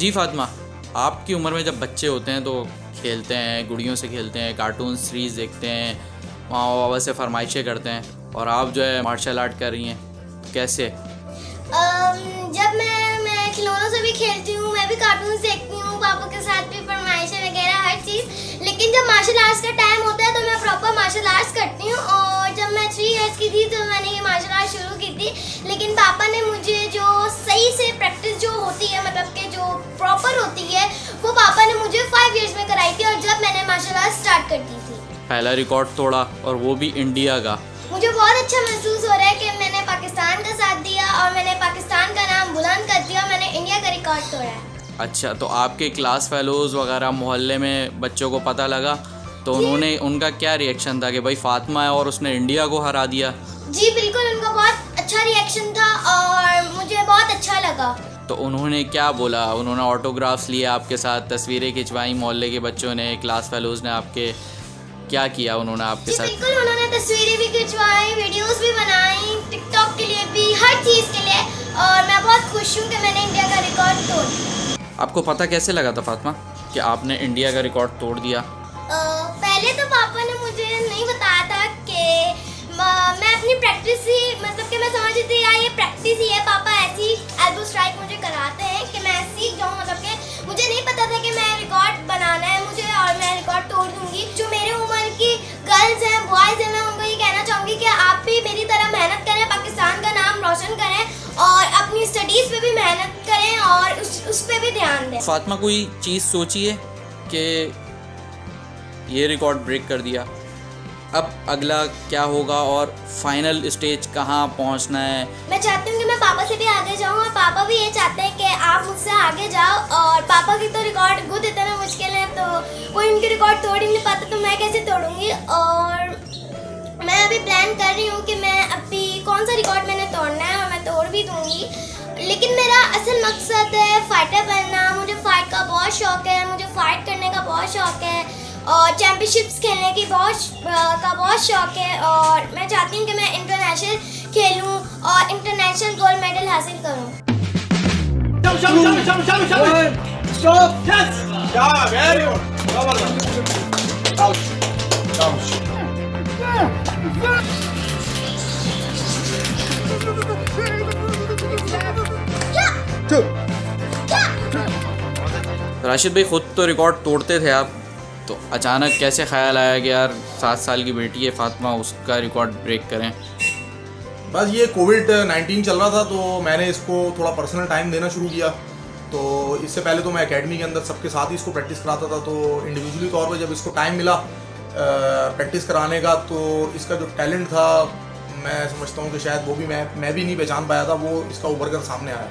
जी फातिमा, आपकी उम्र में जब बच्चे होते हैं तो खेलते हैं, गुड़ियों से खेलते हैं, कार्टून सीरीज़ देखते हैं, माँ बाबा से फरमाइशें करते हैं, और आप जो है मार्शल आर्ट कर रही हैं, कैसे? जब मैं खिलौनों से भी खेलती हूँ, मैं भी कार्टून देखती हूँ, पापा के साथ भी फरमाइशें वगैरह हर चीज़। लेकिन जब मार्शल आर्ट्स का टाइम होता है तो मैं प्रॉपर मार्शल आर्ट्स करती हूँ। और जब मैं 3 इयर्स की थी तो मैंने ये मार्शल आर्ट शुरू की थी। लेकिन पापा ने मुझे जो सही से प्रैक्टिस जो होती है, मतलब कि जो प्रॉपर होती है, वो पापा ने मुझे 5 इयर्स में कराई थी। और जब मैंने मार्शल आर्ट स्टार्ट कर दी थी, पहला रिकॉर्ड तोड़ा, और वो भी इंडिया का। मुझे बहुत अच्छा महसूस हो रहा है कि मैंने पाकिस्तान का साथ दिया और मैंने पाकिस्तान का नाम बुलंद कर दिया, मैंने इंडिया का रिकॉर्ड तोड़ा है। अच्छा, तो आपके क्लास फेलोज़ वगैरह मोहल्ले में बच्चों को पता लगा तो उनका क्या रिएक्शन था कि भाई फातिमा है और उसने इंडिया को हरा दिया? जी बिल्कुल, उनका बहुत अच्छा रिएक्शन था और मुझे बहुत अच्छा लगा। तो उन्होंने क्या बोला? उन्होंने ऑटोग्राफ्स लिए आपके साथ, तस्वीरें खिंचवाई मोहल्ले के बच्चों ने, क्लास फेलोज़ ने आपके क्या किया उन्होंने आपके साथ? बिल्कुल, उन्होंने तस्वीरें भी खिंचवाई, वीडियोस भी बनाई, टिकटॉक के लिए भी, हर चीज़ के लिए। और मैं बहुत खुश हूँ कि मैंने इंडिया का रिकॉर्ड तोड़ दिया। आपको पता कैसे लगा था फातिमा कि आपने इंडिया का रिकॉर्ड तोड़ दिया? पहले तो पापा ने मुझे नहीं बताया था कि मैं अपनी प्रैक्टिस ही, मतलब कि मैं समझती थी यार ये प्रैक्टिस ही है, पापा ऐसी एल्बो स्ट्राइक मुझे कराते हैं कि मैं सीख जाऊँ। मतलब कि मुझे नहीं पता था कि मैं रिकॉर्ड बनाना है मुझे और मैं रिकॉर्ड तोड़ दूँगी। जो मेरे उम्र की गर्ल्स हैं, बॉयज़ हैं, मैं उनको ये कहना चाहूँगी कि आप भी मेरी तरह मेहनत करें, पाकिस्तान का नाम रोशन करें और अपनी स्टडीज़ पे भी मेहनत करें और उस पर भी ध्यान दें। फातिमा, कोई चीज़ सोचिए कि ये रिकॉर्ड ब्रेक कर दिया, अब अगला क्या होगा और फाइनल स्टेज कहाँ पहुँचना है? मैं चाहती हूँ कि मैं पापा से भी आगे जाऊँ और पापा भी ये चाहते हैं कि आप मुझसे आगे जाओ। और पापा की तो रिकॉर्ड खुद इतना मुश्किल है, तो कोई उनकी रिकॉर्ड तोड़ ही नहीं पाता, तो मैं कैसे तोड़ूंगी। और मैं अभी प्लान कर रही हूँ कि मैं अभी कौन सा रिकॉर्ड मैंने तोड़ना है और मैं तोड़ भी दूँगी। लेकिन मेरा असल मकसद है फाइटर बनना। मुझे फाइट का बहुत शौक़ है, मुझे फाइट करने का बहुत शौक़ है और चैम्पियनशिप्स खेलने की बहुत शौक़ है। और मैं चाहती हूँ कि मैं इंटरनेशनल खेलूँ और इंटरनेशनल गोल्ड मेडल हासिल करूँ। राशिद भाई, खुद तो रिकॉर्ड तोड़ते थे आप, तो अचानक कैसे ख्याल आया कि यार 7 साल की बेटी है फातिमा, उसका रिकॉर्ड ब्रेक करें? बस ये कोविड-19 चल रहा था तो मैंने इसको थोड़ा पर्सनल टाइम देना शुरू किया। तो इससे पहले तो मैं एकेडमी के अंदर सबके साथ ही इसको प्रैक्टिस कराता था, तो इंडिविजुअली तौर पर जब इसको टाइम मिला प्रैक्टिस कराने का, तो इसका जो टैलेंट था मैं समझता हूँ कि शायद वो भी मैं भी नहीं पहचान पाया था, वो इसका उभर कर सामने आया।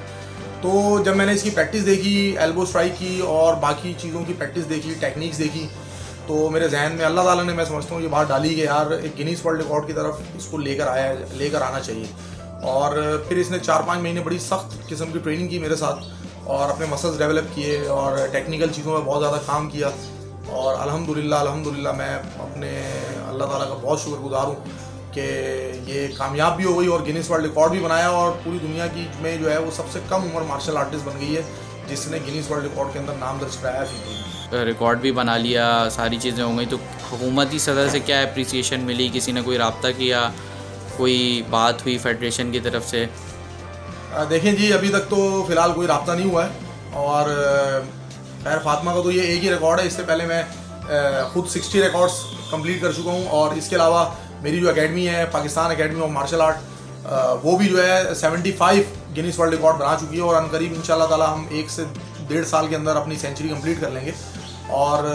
तो जब मैंने इसकी प्रैक्टिस देखी, एल्बो स्ट्राइक की और बाकी चीज़ों की प्रैक्टिस देखी, टेक्निक्स देखी, तो मेरे जहन में अल्लाह ताला ने, मैं समझता हूँ, ये बात डाली कि यार एक गिनीज वर्ल्ड रिकॉर्ड की तरफ इसको लेकर आना चाहिए। और फिर इसने 4-5 महीने बड़ी सख्त किस्म की ट्रेनिंग की मेरे साथ और अपने मसल्स डेवलप किए और टेक्निकल चीज़ों में बहुत ज़्यादा काम किया। और अल्हम्दुलिल्लाह मैं अपने अल्लाह ताला का बहुत शुक्रगुजार हूँ कि ये कामयाब भी हो गई और गिनीज वर्ल्ड रिकॉर्ड भी बनाया और पूरी दुनिया की में जो है वो सबसे कम उम्र मार्शल आर्टिस्ट बन गई है जिसने गिनीज वर्ल्ड रिकॉर्ड के अंदर नाम दर्ज कराया है। रिकॉर्ड भी बना लिया, सारी चीज़ें हो गई, तो हुकूमती सतह से क्या अप्रिसिएशन मिली? किसी ने कोई रब्ता किया, कोई बात हुई फेडरेशन की तरफ से? देखें जी, अभी तक तो फ़िलहाल कोई रब्ता नहीं हुआ है। और खैर फातिमा का तो ये एक ही रिकॉर्ड है, इससे पहले मैं खुद 60 रिकॉर्ड्स कंप्लीट कर चुका हूँ। और इसके अलावा मेरी जो एकेडमी है, Pakistan academy of martial art, वो भी जो है 75 गिनीज वर्ल्ड रिकॉर्ड बना चुकी है। और अनकरीब इंशाल्लाह ताला हम 1 से 1.5 साल के अंदर अपनी सेंचुरी कंप्लीट कर लेंगे। और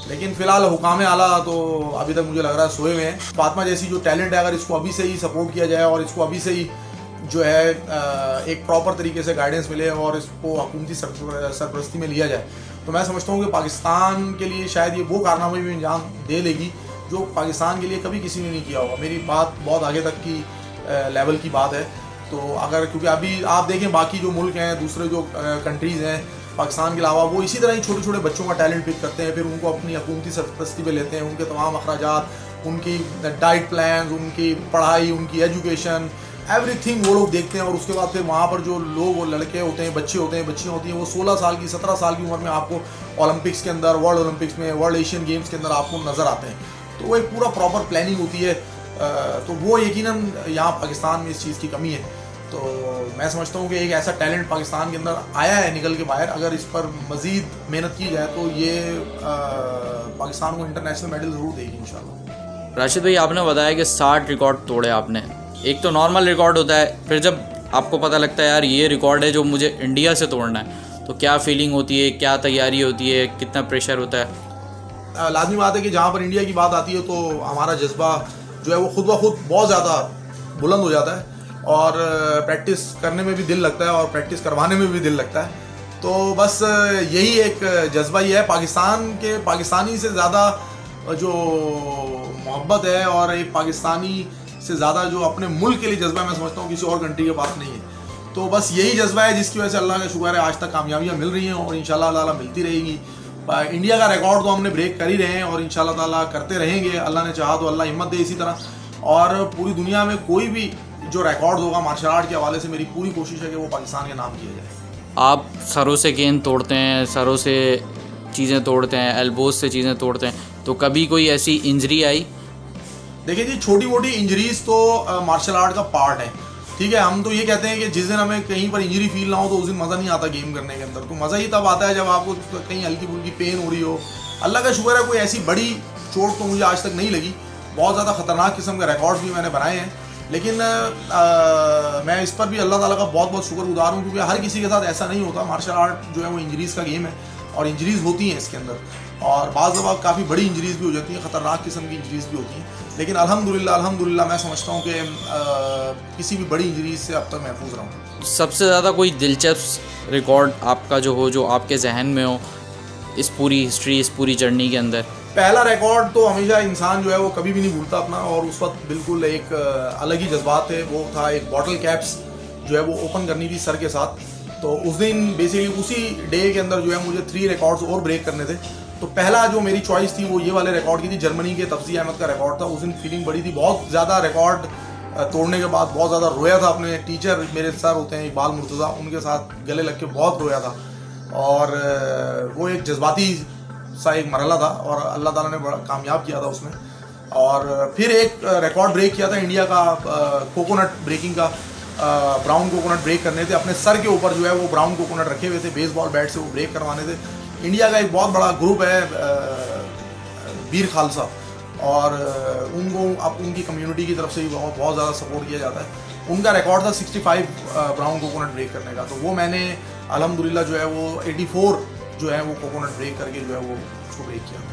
लेकिन फ़िलहाल हुकाम आला तो अभी तक मुझे लग रहा है सोए हुए हैं। फातिमा जैसी जो टैलेंट है, अगर इसको अभी से ही सपोर्ट किया जाए और इसको अभी से ही जो है एक प्रॉपर तरीके से गाइडेंस मिले और इसको हुकूमती सरपरस्ती में लिया जाए, तो मैं समझता हूँ कि पाकिस्तान के लिए शायद ये वो कारनामा भी अंजाम दे लेगी जो पाकिस्तान के लिए कभी किसी ने नहीं किया होगा। मेरी बात बहुत आगे तक की लेवल की बात है। तो अगर, क्योंकि अभी आप देखें बाकी जो मुल्क हैं, दूसरे जो कंट्रीज़ हैं पाकिस्तान के अलावा, वो इसी तरह ही छोटे छोटे बच्चों का टैलेंट पिक करते हैं, फिर उनको अपनी हुकूमती सरपरस्ती पे लेते हैं, उनके तमाम अखराजात, उनकी डाइट प्लान, उनकी पढ़ाई, उनकी एजुकेशन, एवरीथिंग वो लोग देखते हैं। और उसके बाद फिर वहाँ पर जो लोग, वो लड़के होते हैं, बच्चे होते हैं, बच्चियाँ होती हैं, वो 16 साल की 17 साल की उम्र में आपको ओलंपिक्स के अंदर, वर्ल्ड ओलंपिक्स में, वर्ल्ड एशियन गेम्स के अंदर आपको नज़र आते हैं। तो वो एक पूरा प्रॉपर प्लानिंग होती है। तो वो यकीनन यहाँ पाकिस्तान में इस चीज़ की कमी है। तो मैं समझता हूँ कि एक ऐसा टैलेंट पाकिस्तान के अंदर आया है निकल के बाहर, अगर इस पर मज़ीद मेहनत की जाए तो ये पाकिस्तान को इंटरनेशनल मेडल ज़रूर देगी इंशाल्लाह। राशिद भाई, आपने बताया कि 60 रिकॉर्ड तोड़े आपने। एक तो नॉर्मल रिकॉर्ड होता है, फिर जब आपको पता लगता है यार ये रिकॉर्ड है जो मुझे इंडिया से तोड़ना है, तो क्या फीलिंग होती है, क्या तैयारी होती है, कितना प्रेशर होता है? लाजमी बात है कि जहाँ पर इंडिया की बात आती है तो हमारा जज्बा जो है वो खुद ब खुद बहुत ज़्यादा बुलंद हो जाता है, और प्रैक्टिस करने में भी दिल लगता है और प्रैक्टिस करवाने में भी दिल लगता है। तो बस यही एक जज्बा ही है। पाकिस्तानी से ज़्यादा जो मोहब्बत है और एक पाकिस्तानी से ज़्यादा जो अपने मुल्क के लिए जज्बा, मैं समझता हूँ किसी और कंट्री के पास नहीं है। तो बस यही जज्बा है जिसकी वजह से अल्लाह का शुक्र है आज तक कामयाबियाँ मिल रही हैं और इंशाल्लाह ताला मिलती रहेगी। इंडिया का रिकॉर्ड तो हमने ब्रेक कर ही रहे हैं और इंशाल्लाह ताला करते रहेंगे। अल्लाह ने चाहा तो अल्लाह हिम्मत दे इसी तरह। और पूरी दुनिया में कोई भी जो रिकॉर्ड होगा मार्शल आर्ट के हवाले से, मेरी पूरी कोशिश है कि वो पाकिस्तान के नाम किया जाए। आप सरों से गेंद तोड़ते हैं, सरों से चीज़ें तोड़ते हैं, एल्बोज से चीज़ें तोड़ते हैं, तो कभी कोई ऐसी इंजरी आई? देखिए जी, छोटी मोटी इंजरीज तो मार्शल आर्ट का पार्ट है, ठीक है। हम तो ये कहते हैं कि जिस दिन हमें कहीं पर इंजरी फील ना हो तो उस दिन मज़ा नहीं आता गेम करने के अंदर। तो मज़ा ही तब आता है जब आपको कहीं हल्की फुल्की पेन हो रही हो। अल्लाह का शुक्र है कोई ऐसी बड़ी चोट तो मुझे आज तक नहीं लगी। बहुत ज़्यादा ख़तरनाक किस्म के रिकॉर्ड्स भी मैंने बनाए हैं, लेकिन मैं इस पर भी अल्लाह ताला का बहुत बहुत शुक्रगुजार हूँ, क्योंकि हर किसी के साथ ऐसा नहीं होता। मार्शल आर्ट जो है वो इंजरीज़ का गेम है और इंजरीज़ होती हैं इसके अंदर, और बाज़ दफ़ा काफ़ी बड़ी इंजरीज़ भी हो जाती हैं, ख़तरनाक किस्म की इंजरीज़ भी होती हैं। लेकिन अल्हम्दुलिल्लाह मैं समझता हूँ कि किसी भी बड़ी इंजरीज़ से अब तक महफूज रहा हूँ। सबसे ज़्यादा कोई दिलचस्प रिकॉर्ड आपका जो हो, जो आपके जहन में हो इस पूरी हिस्ट्री, इस पूरी जर्नी के अंदर? पहला रिकॉर्ड तो हमेशा इंसान जो है वो कभी भी नहीं भूलता अपना, और उस वक्त बिल्कुल एक अलग ही जज्बात थे। वो था एक बॉटल कैप्स जो है वो ओपन करनी थी सर के साथ। तो उस दिन बेसिकली उसी डे के अंदर जो है मुझे 3 रिकॉर्ड्स और ब्रेक करने थे। तो पहला जो मेरी चॉइस थी वो ये वाले रिकॉर्ड की थी, जर्मनी के तफजी अहमद का रिकॉर्ड था। उस दिन फीलिंग बड़ी थी, बहुत ज़्यादा रिकॉर्ड तोड़ने के बाद बहुत ज़्यादा रोया था। अपने टीचर मेरे सर होते हैं इकबाल मुर्तज़ा, उनके साथ गले लग के बहुत रोया था, और वो एक जज्बाती सा एक मरहला था और अल्लाह ताला ने बड़ा कामयाब किया था उसमें। और फिर एक रिकॉर्ड ब्रेक किया था इंडिया का, कोकोनट ब्रेकिंग का। ब्राउन कोकोनट ब्रेक करने थे, अपने सर के ऊपर जो है वो ब्राउन कोकोनट रखे हुए थे, बेसबॉल बैट से वो ब्रेक करवाने थे। इंडिया का एक बहुत बड़ा ग्रुप है वीर खालसा, और उनको अब उनकी कम्युनिटी की तरफ से भी बहुत ज़्यादा सपोर्ट किया जाता है। उनका रिकॉर्ड था 65 ब्राउन कोकोनट ब्रेक करने का। तो वो मैंने अल्हम्दुलिल्लाह जो है वो 84 जो है वो कोकोनट ब्रेक करके जो है वो उसको ब्रेक किया।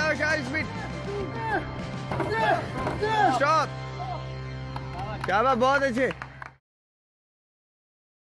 शाबाश स्पीड स्टॉप, शाबाश, बहुत अच्छे।